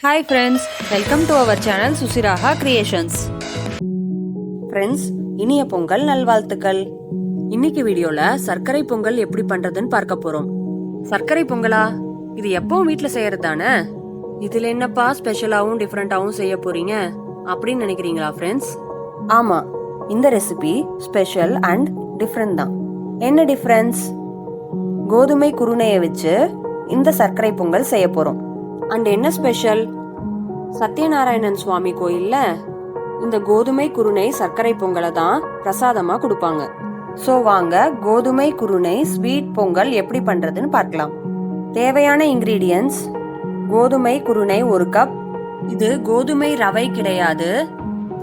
Hi friends, welcome to our channel Susiraha Creations. Friends, இனிய பொங்கல் நல்வாழ்த்துக்கள். இன்னைக்கு வீடியோல சர்க்கரை பொங்கல் எப்படி பண்றதுன்னு பார்க்க போறோம். சர்க்கரை பொங்கலா? இது எப்பவும் வீட்ல செய்யறது தானே? இதுல என்னப்பா ஸ்பெஷலாவும் டிஃபரெண்டாவும் செய்ய போறீங்க அப்படின்னு நினைக்கிறீங்களா ஃப்ரெண்ட்ஸ்? ஆமா, இந்த ரெசிபி ஸ்பெஷல் அண்ட் டிஃபரெண்ட் தான். என்ன டிஃபரன்ஸ்? கோதுமை குருணையை வச்சு இந்த சர்க்கரை பொங்கல் செய்ய போறோம். அண்ட் என்ன ஸ்பெஷல்? சத்யநாராயணன் சுவாமி கோயில்ல இந்த கோதுமை குருணை சர்க்கரை பொங்கலை தான் பிரசாதமா கொடுப்பாங்க. சோ வாங்க கோதுமை குருணை ஸ்வீட் பொங்கல் எப்படி பண்றதுன்னு பார்க்கலாம். தேவையான இன்கிரீடியன்ஸ்: கோதுமை குருணை 1 கப். இது கோதுமை ரவை கிடையாது,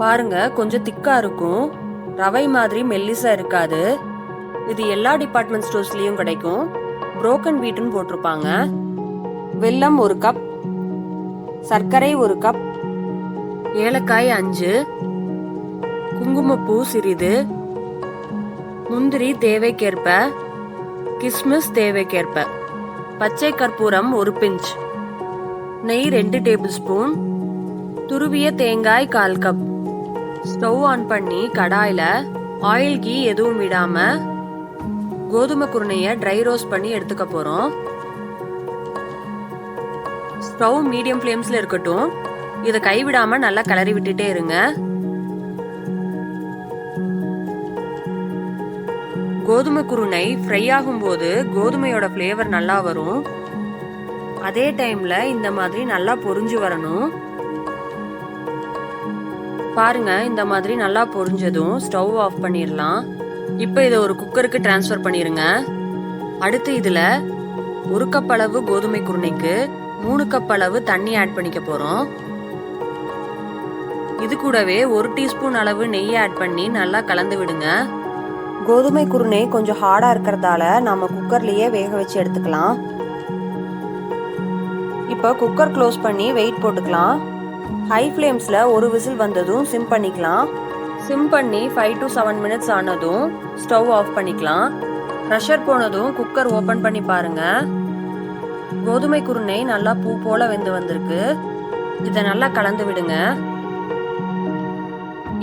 பாருங்க கொஞ்சம் திக்கா இருக்கும், ரவை மாதிரி மெல்லிசா இருக்காது. இது எல்லா டிபார்ட்மெண்ட் ஸ்டோர்ஸ்லயும் கிடைக்கும். புரோக்கன் வீட்னு போட்டிருப்பாங்க. வெல்லம் 1 கப், சர்க்கரை 1 கப், ஏலக்காய் 5, குங்குமப்பூ சிறிது, முந்திரி தேவைக்கேற்ப, கிஸ்மிஸ் தேவைக்கேற்ப, பச்சை கற்பூரம் 1 பிஞ்ச், நெய் 2 டேபிள் ஸ்பூன், துருவிய தேங்காய் 1/4 கப். ஸ்டவ் ஆன் பண்ணி கடாயில ஆயில் கீ எதுவும் விடாம கோதுமை குருணைய ட்ரை ரோஸ்ட் பண்ணி எடுத்துக்க போறோம். ஸ்டவ் மீடியம் ஃப்ளேம்ஸ்ல இருக்கட்டும். இதை கைவிடாம நல்லா கிளறி விட்டுட்டே இருங்க. கோதுமை குருணை ஃப்ரை ஆகும்போது கோதுமையோட ஃப்ளேவர் நல்லா வரும். அதே டைம்ல இந்த மாதிரி நல்லா பொரிஞ்சு வரணும். பாருங்க, இந்த மாதிரி நல்லா பொரிஞ்சதும் ஸ்டவ் ஆஃப் பண்ணிடலாம். இப்போ இதை ஒரு குக்கருக்கு டிரான்ஸ்ஃபர் பண்ணிருங்க. அடுத்து இதுல 1 கப் அளவு கோதுமை குருணைக்கு 3 கப் அளவு தண்ணி ஆட் பண்ணிக்க போறோம். இது கூடவே 1 டீஸ்பூன் அளவு நெய் ஆட் பண்ணி நல்லா கலந்து விடுங்க. கோதுமை குருணை கொஞ்சம் ஹார்டா இருக்கிறதால நாம குக்கர்லயே வேக வச்சு எடுத்துக்கலாம். இப்போ குக்கர் க்ளோஸ் பண்ணி வெயிட் போட்டுக்கலாம். ஹை ஃப்ளேம்ஸ்ல ஒரு விசில் வந்ததும் சிம் பண்ணிக்கலாம். சிம் பண்ணி 5 to 7 மினிட்ஸ் ஆனதும் ஸ்டவ் ஆஃப் பண்ணிக்கலாம். ப்ரெஷர் போனதும் குக்கர் ஓபன் பண்ணி பாருங்க. கோதுமை குருணை நல்லா பூ போல வெந்து வந்திருக்கு. இதை நல்லா கலந்து விடுங்க.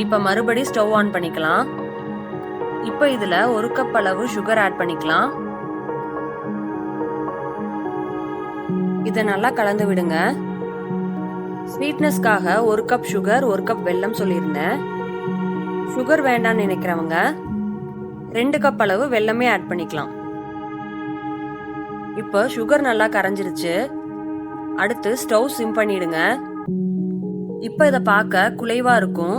இப்ப மறுபடி ஸ்டவ் ஆன் பண்ணிக்கலாம். இப்ப இதுல 1 கப் அளவு சுகர் ஆட் பண்ணிக்கலாம். இதை நல்லா கலந்து விடுங்க. ஸ்வீட்னஸ்க்காக 1 கப் சுகர் 1 கப் வெல்லம் சொல்லியிருந்தேன். சுகர் வேண்டாம்னு நினைக்கிறவங்க 2 கப் அளவு வெல்லமே ஆட் பண்ணிக்கலாம். இப்போ சுகர் நல்லா கரைஞ்சிருச்சு. அடுத்து ஸ்டவ் சிம் பண்ணிடுங்க. இப்போ இதை பார்க்க குலைவா இருக்கும்.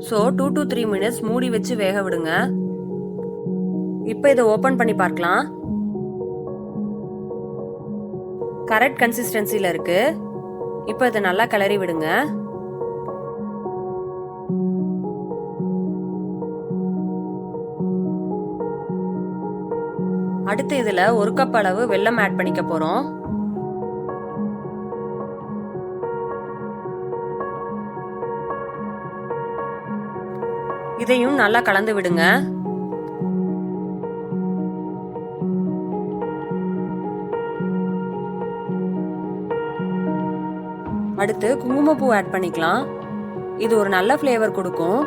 ஸோ 2 to 3 மினிட்ஸ் மூடி வச்சு வேக விடுங்க. இப்போ இதை ஓபன் பண்ணி பார்க்கலாம். கரெக்ட் கன்சிஸ்டன்சில இருக்கு. இப்போ இதை நல்லா கிளறி விடுங்க. அடுத்து இதுல 1 கப் அளவு வெல்லம் ஆட் பண்ணிக்க போறோம். இதையும் நல்லா கலந்து விடுங்க. அடுத்து குங்குமப்பூ ஆட் பண்ணிக்கலாம். இது ஒரு நல்ல ஃப்ளேவர் கொடுக்கும்.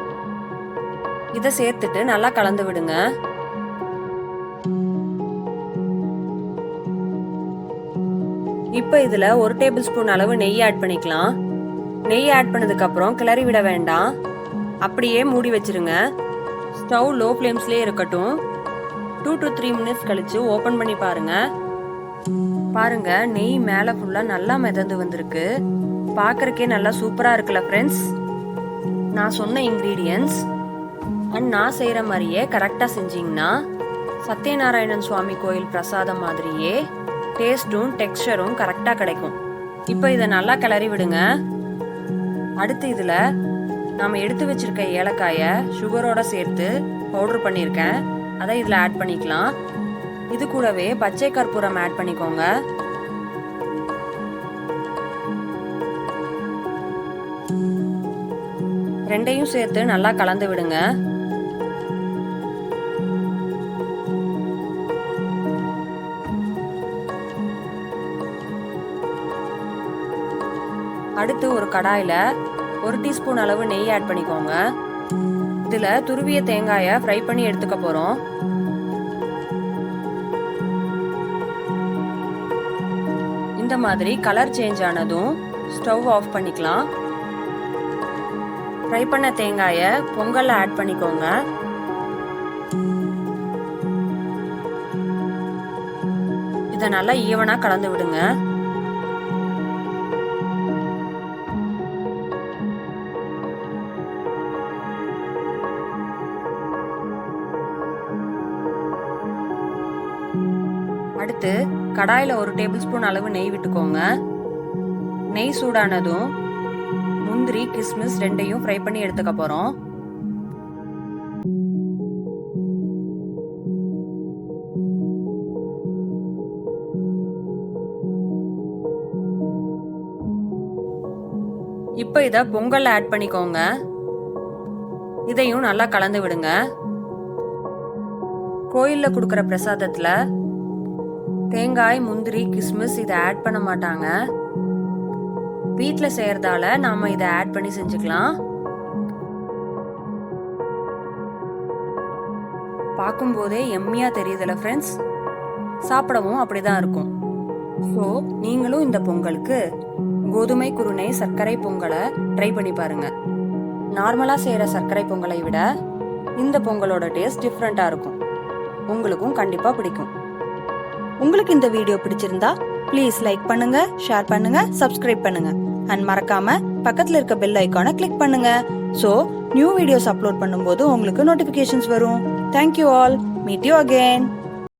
இதை சேர்த்துட்டு நல்லா கலந்து விடுங்க. இப்போ இதுல 1 டேபிள் ஸ்பூன் அளவு நெய் ஆட் பண்ணிக்கலாம். நெய் ஆட் பண்ணதுக்கு அப்புறம் கிளறி விட வேண்டாம், அப்படியே மூடி வச்சிருங்க. ஸ்டவ் லோ ஃப்ளேம்ஸ்லயே இருக்கட்டும். 2 to 3 மினிட்ஸ் கழிச்சு ஓபன் பண்ணி பாருங்க. பாருங்க, நெய் மேல ஃபுல்லா நல்லா மிதந்து வந்திருக்கு. பார்க்கறக்கே நல்லா சூப்பரா இருக்குல்ல ஃப்ரெண்ட்ஸ்? நான் சொன்ன இன்கிரீடியன்ஸ் அண்ட் நான் செய்யற மாதிரியே கரெக்டா செஞ்சீங்கன்னா சத்யநாராயணன் சுவாமி கோயில் பிரசாதம் மாதிரியே டேஸ்டும் டெக்ஸ்சரும் கரெக்டா கிடைக்கும். இப்போ இதை நல்லா கிளறி விடுங்க. அடுத்து இதுல நாம எடுத்து வச்சிருக்க ஏலக்காய சுகரோட சேர்த்து பவுடர் பண்ணியிருக்கேன். அதை இதுல ஆட் பண்ணிக்கலாம். இது கூடவே பச்சை கற்பூரம் ஆட் பண்ணிக்கோங்க. ரெண்டையும் சேர்த்து நல்லா கலந்து விடுங்க. அடுத்து ஒரு கடாயில 1 டீஸ்பூன் அளவு நெய் ஆட் பண்ணிக்கோங்க. இதுல துருவிய தேங்காயை ஃப்ரை பண்ணி எடுத்துக்க போறோம். இந்த மாதிரி கலர் சேஞ்ச் ஆனதும் ஸ்டவ் ஆஃப் பண்ணிக்கலாம். ஃப்ரை பண்ண தேங்காயை பொங்கல்ல ஆட் பண்ணிக்கோங்க. இதை நல்லா ஈவனா கலந்து விடுங்க. அடுத்து கடாயில 1 டேபிள் ஸ்பூன் அளவு நெய் விட்டுக்கோங்க. நெய் சூடானதும் முந்திரி கிஸ்மிஸ் ரெண்டையும் ஃப்ரை பண்ணி எடுத்துக்க போறோம். இப்போ இத பொங்கல்ல ஆட் பண்ணிக்கோங்க. இதையும் நல்லா கலந்து விடுங்க. கோயில்ல கொடுக்கற பிரசாதத்துல தேங்காய், முந்திரி, கிஸ்மிஸ் இதை ஆட் பண்ண மாட்டாங்க. வீட்ல செய்யறதால நாம இதை ஆட் பண்ணி செஞ்சுக்கலாம். பார்க்கும்போதே எம்மியா தெரியுதுல ஃப்ரெண்ட்ஸ். சாப்பிடவும் அப்படிதான் இருக்கும். ஸோ நீங்களும் இந்த பொங்கலுக்கு கோதுமை குருணை சர்க்கரை பொங்கலை ட்ரை பண்ணி பாருங்க. நார்மலா செய்யற சர்க்கரை பொங்கலை விட இந்த பொங்கலோட டேஸ்ட் டிஃப்ரெண்டா இருக்கும். உங்களுக்கும் கண்டிப்பா பிடிக்கும். உங்களுக்கு இந்த வீடியோ பிடிச்சிருந்தா ப்ளீஸ் லைக் பண்ணுங்க, ஷேர் பண்ணுங்க, சப்ஸ்கிரைப் பண்ணுங்க அண்ட் மறக்காம பக்கத்துல இருக்க பெல் ஐகானை கிளிக் பண்ணுங்க. ஸோ நியூ வீடியோஸ் அப்லோட் பண்ணும்போது உங்களுக்கு நோட்டிபிகேஷன்ஸ் வரும். Thank you all. Meet you again.